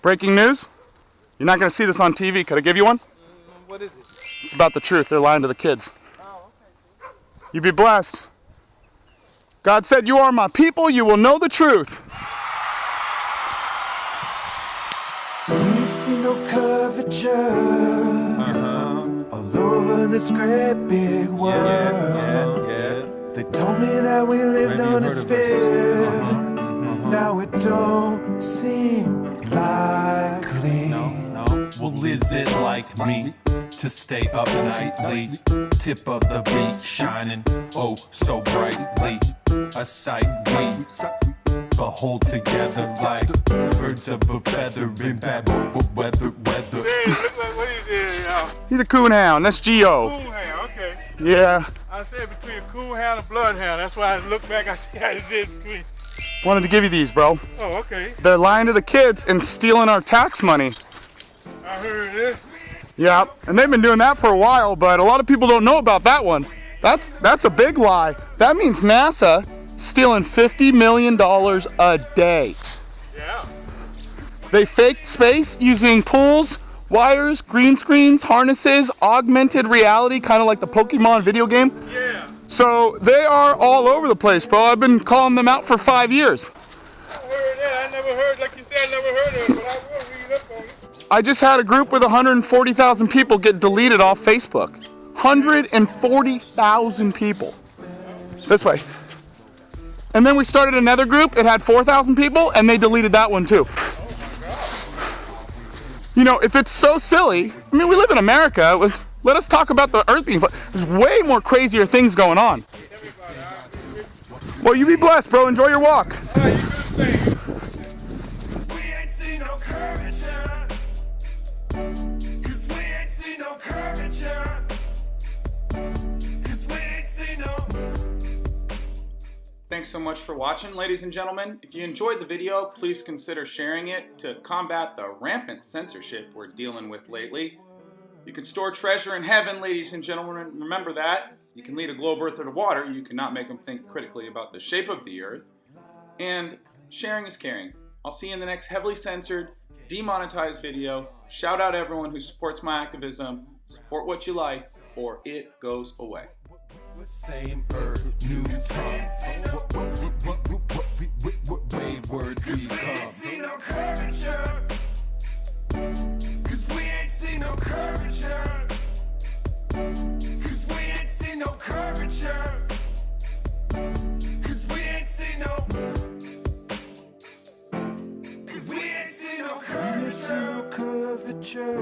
Breaking news? You're not going to see this on TV. Could I give you one? What is it? It's about the truth. They're lying to the kids. Oh, okay. You be blessed. God said, you are my people. You will know the truth. We ain't seen no curvature all over this great big world. They told me that we lived on a sphere. Now it don't seem likely. Well, is it like me to stay up nightly? Tip of the beat shining oh so brightly. A sight we behold together like birds of a feather in bad weather. Hey, look like what he did, y'all. He's a coonhound. That's Geo. Coonhound, okay. Yeah. I said between a coonhound and bloodhound. That's why I looked back. I see how it did between. Wanted to give you these, bro. Oh, okay. They're lying to the kids and stealing our tax money. I heard this. Yeah, and they've been doing that for a while, but a lot of people don't know about that one. That's a big lie. That means NASA stealing $50 million a day. Yeah. They faked space using pools, wires, green screens, harnesses, augmented reality, kind of like the Pokemon video game. Yeah. So they are all over the place, bro. I've been calling them out for 5 years. I heard that. I never heard, like you said, I never heard of it, but I will read up on it. I just had a group with 140,000 people get deleted off Facebook. 140,000 people. This way. And then we started another group. It had 4,000 people, and they deleted that one too. You know, if it's so silly, I mean, we live in America. Let us talk about the earth being. There's way more crazier things going on. Well, you be blessed, bro. Enjoy your walk. All right, you do the thing. We ain't seen no curvature. 'Cause we ain't seen no curvature. 'Cause we ain't seen no. Thanks so much for watching, ladies and gentlemen. If you enjoyed the video, please consider sharing it to combat the rampant censorship we're dealing with lately. You can store treasure in heaven, ladies and gentlemen. Remember that. You can lead a globe earther to water. You cannot make them think critically about the shape of the earth. And sharing is caring. I'll see you in the next heavily censored, demonetized video. Shout out everyone who supports my activism. Support what you like, or it goes away. Same earth, new tongue. Wayward we We ain't come. seen no curvature. 'Cause we ain't seen no curvature. 'Cause we ain't seen no curvature. 'Cause we ain't seen no. 'Cause we ain't seen no curvature.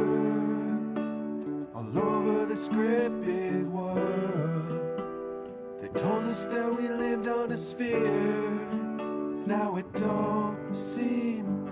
All over this great big world. They told us that we lived on a sphere. Now it don't seem